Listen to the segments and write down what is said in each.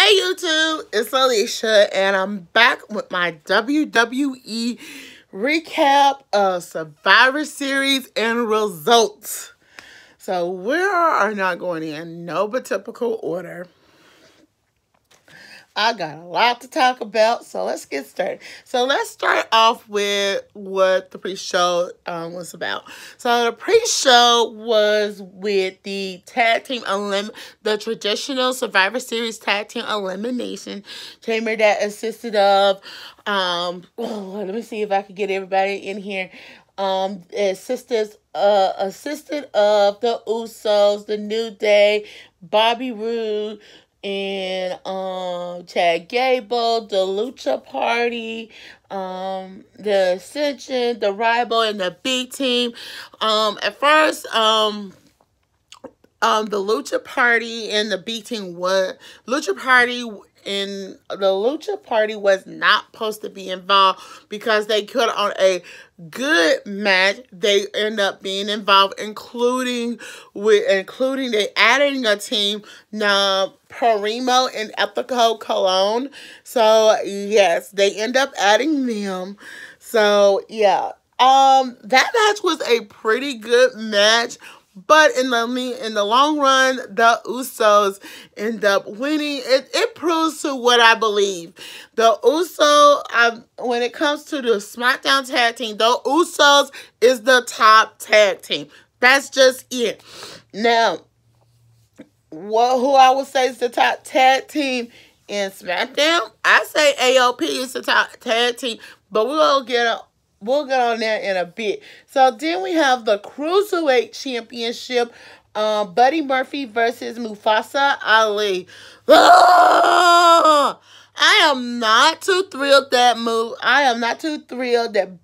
Hey YouTube, it's Alicia, and I'm back with my WWE recap of Survivor Series and results. So we are not going in no typical order. I got a lot to talk about, so let's get started. So let's start off with what the pre-show was about. So the pre-show was with the the traditional Survivor Series tag team elimination chamber that assisted of, let me see if I can get everybody in here. Assisted of the Usos, the New Day, Bobby Roode, and Chad Gable, the Lucha Party, the Ascension, the Rival, and the B Team. At first, the Lucha Party and the B Team was Lucha Party was not supposed to be involved because they could on a good match. They end up being involved, including they adding a team now, Primo and Ethico Colon. So yes, they end up adding them. So yeah, that match was a pretty good match. But in the long run, the Usos end up winning. It proves to what I believe. The when it comes to the SmackDown tag team, the Usos is the top tag team. That's just it. Now, who I would say is the top tag team in SmackDown? I say AOP is the top tag team, but we'll get on that in a bit. So then we have the Cruiserweight Championship. Buddy Murphy versus Mustafa Ali. I am not too thrilled that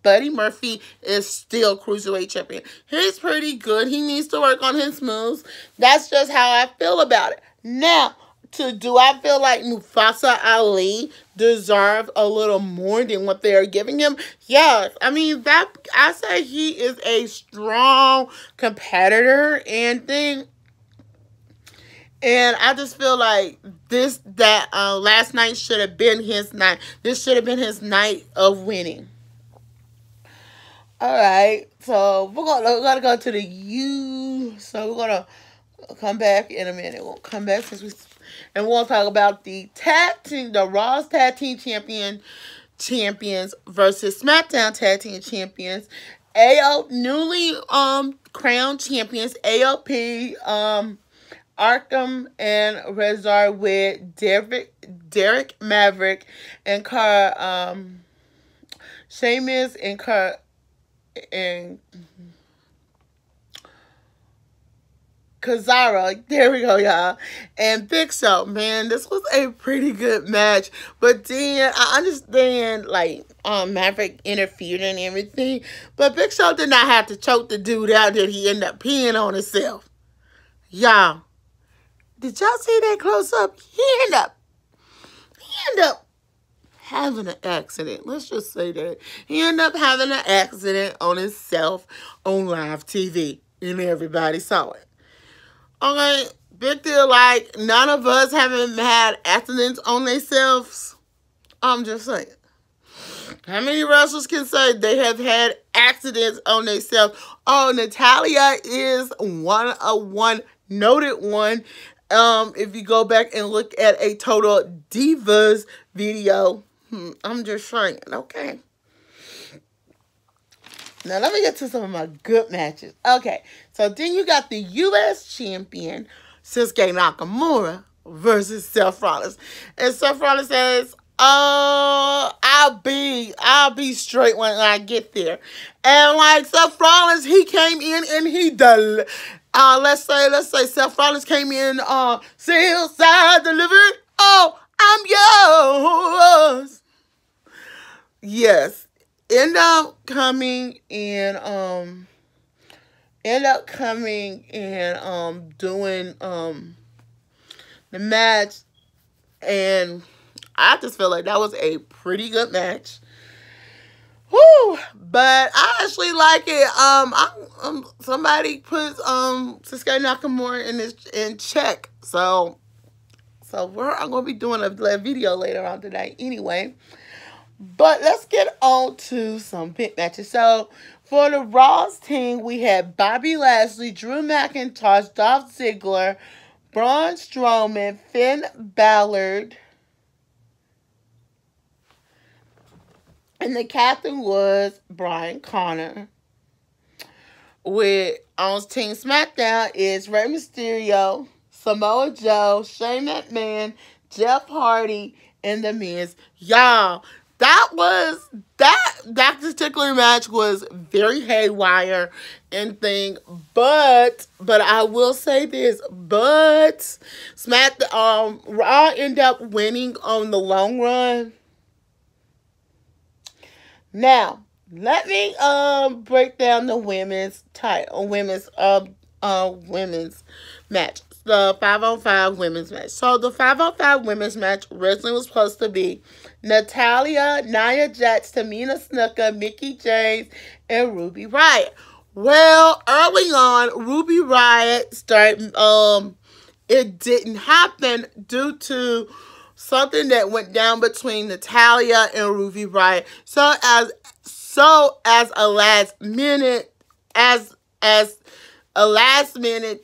Buddy Murphy is still Cruiserweight Champion. He's pretty good. He needs to work on his moves. That's just how I feel about it. Now, do I feel like Mustafa Ali deserves a little more than what they are giving him? Yes. I mean, I say he is a strong competitor and thing. And I just feel like last night should have been his night. This should have been his night of winning. All right. So we're gonna go to the U. So we're gonna come back in a minute. We'll come back and we'll talk about the Raw's Tag Team Champions versus SmackDown Tag Team Champions. Newly crowned champions, AOP, Arkham and Rezar with Derek Maverick and Sheamus and Kazara, there we go, y'all, and Big Show. Man, this was a pretty good match. But then I understand, like, Maverick interfered and everything, but Big Show did not have to choke the dude out that he ended up peeing on himself. Y'all, did y'all see that close up? He ended up having an accident. Let's just say that he ended up having an accident on himself on live TV, and everybody saw it. Okay, big deal. Like, none of us haven't had accidents on themselves. I'm just saying. How many wrestlers can say they have had accidents on themselves? Oh, Natalia is one noted one. If you go back and look at a Total Divas video, I'm just saying. Okay. Now, let me get to some of my good matches. Okay, so then you got the U.S. champion, Shinsuke Nakamura, versus Seth Rollins. And Seth Rollins says, I'll be straight when I get there. And, like, Seth Rollins, he came in and let's say Seth Rollins came in, Hillside Delivery. Oh, I'm yours. Yes. End up coming in doing the match, and I just feel like that was a pretty good match. Woo! But I actually like it. Somebody put Shinsuke Nakamura in check. So So I'm going to be doing a video later on today anyway. But let's get on to some big matches. So for the Raw's team, we had Bobby Lashley, Drew McIntyre, Dolph Ziggler, Braun Strowman, Finn Balor, and the captain was Brian Connor. With on Team SmackDown is Rey Mysterio, Samoa Joe, Shane McMahon, Jeff Hardy, and The Miz. Y'all, that particular match was very haywire and thing, but I will say this, but Raw ended up winning on the long run. Now, let me break down the women's match. The 5-on-5 women's match. So the 5-on-5 women's match originally was supposed to be Natalya, Nia Jax, Tamina Snuka, Mickie James, and Ruby Riott. Well, early on, Ruby Riott started. It didn't happen due to something that went down between Natalya and Ruby Riott. So as a last minute,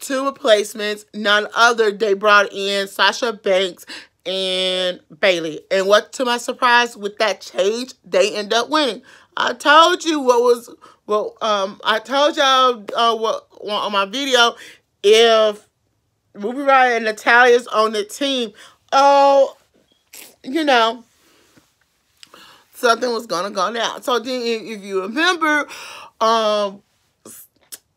two replacements, none other, they brought in Sasha Banks and Bayley. And what, to my surprise, with that change, they end up winning. I told you I told y'all on my video, if Ruby Riott and Natalya's on the team, something was gonna go down. So then, if you remember,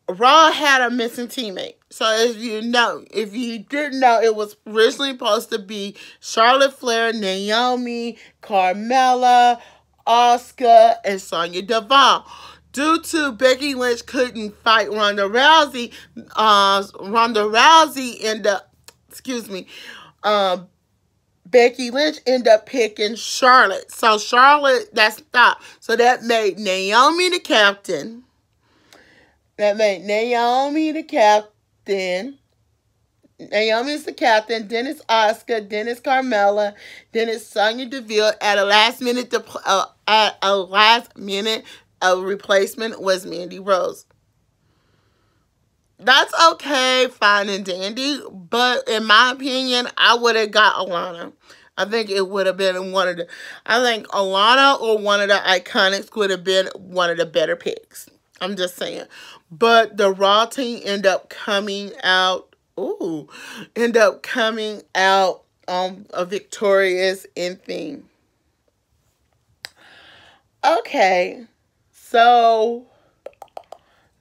Raw had a missing teammate. So if you didn't know, it was originally supposed to be Charlotte Flair, Naomi, Carmella, Asuka, and Sonya Deville. Due to Becky Lynch couldn't fight Ronda Rousey, Becky Lynch ended up picking Charlotte. So Charlotte, that stopped. So that made Naomi the captain. Naomi is the captain. Then it's Asuka. Then it's Carmella. Then it's Sonya Deville. At a last minute, a replacement was Mandy Rose. That's okay, fine and dandy, but in my opinion, I would have got Alana. I think it would have been Alana or one of the Iconics would have been one of the better picks. I'm just saying. But the Raw team end up coming out victorious in theme. Okay, so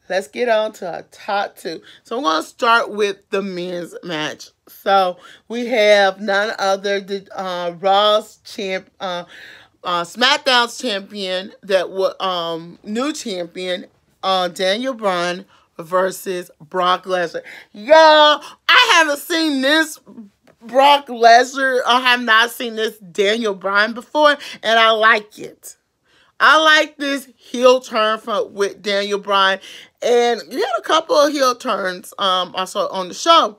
let's get on to our top two. So I'm going to start with the men's match. So we have none other than Raw's SmackDown's champion, new champion, Daniel Bryan versus Brock Lesnar. Y'all, I haven't seen this Brock Lesnar. I have not seen this Daniel Bryan before, and I like it. I like this heel turn with Daniel Bryan, and he had a couple of heel turns also on the show,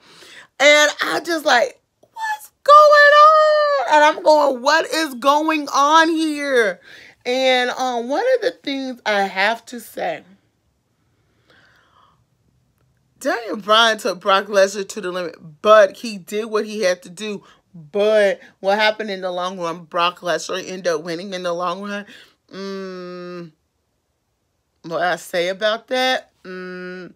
and I just like, what's going on? And I'm going, what is going on here? And one of the things I have to say, Daniel Bryan took Brock Lesnar to the limit, but he did what he had to do. But what happened in the long run, Brock Lesnar ended up winning in the long run. What I say about that? I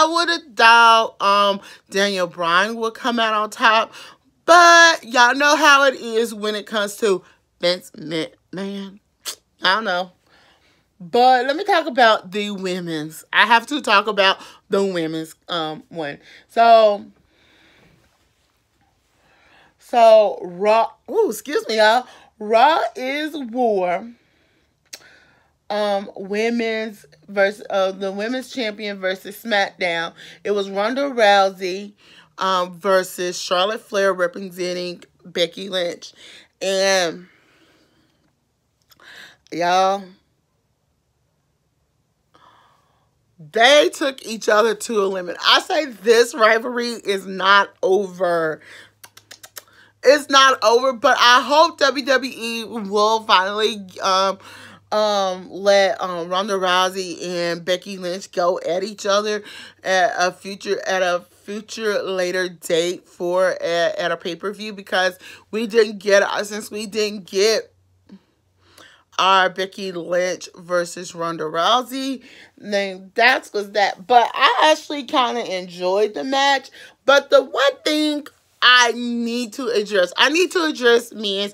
would have thought Daniel Bryan would come out on top, but y'all know how it is when it comes to Vince McMahon. I don't know. But let me talk about the women's. I have to talk about the women's one. So Raw. Oh, excuse me, y'all. Raw is War. Women's versus the women's champion versus SmackDown. It was Ronda Rousey versus Charlotte Flair representing Becky Lynch, and y'all, They took each other to a limit. I say this rivalry is not over. It's not over, but I hope WWE will finally let Ronda Rousey and Becky Lynch go at each other at a future later date at a pay-per-view, because we didn't get our Becky Lynch versus Ronda Rousey, then that was that. But I actually kind of enjoyed the match. But the one thing I need to address Miz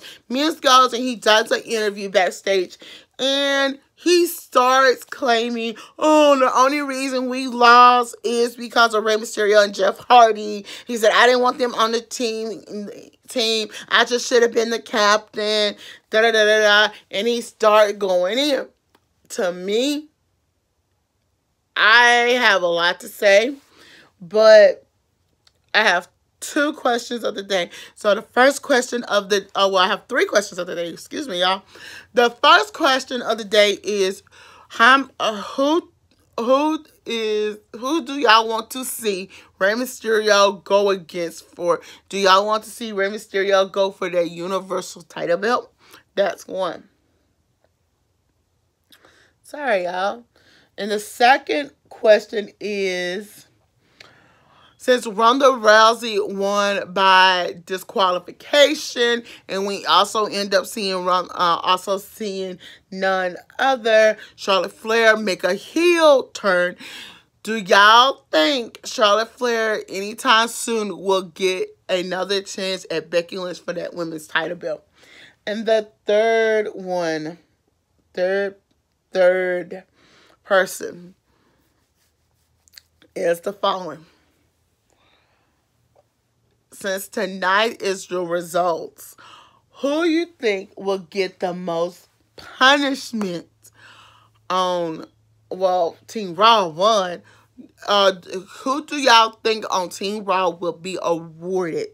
goes and he does an interview backstage, and he starts claiming, oh, the only reason we lost is because of Rey Mysterio and Jeff Hardy. He said, I didn't want them on the team. I just should have been the captain. Da da da da da. And he started going in. To me, I have a lot to say, but I have 2 questions of the day. So the first question of the I have 3 questions of the day. Excuse me, y'all. The first question of the day is, who do y'all want to see Rey Mysterio go against for? Do y'all want to see Rey Mysterio go for that Universal title belt? That's one. Sorry, y'all. And the second question is, since Ronda Rousey won by disqualification, and we also end up seeing none other, Charlotte Flair, make a heel turn, do y'all think Charlotte Flair anytime soon will get another chance at Becky Lynch for that women's title belt? And the third person is the following. Since tonight is the results, who you think will get the most punishment on, well, Team Raw won. Who do y'all think on Team Raw will be awarded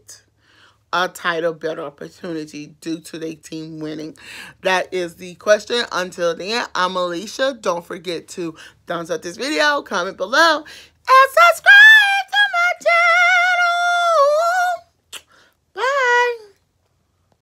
a title belt opportunity due to their team winning? That is the question. Until then, I'm Alicia. Don't forget to thumbs up this video, comment below, and subscribe.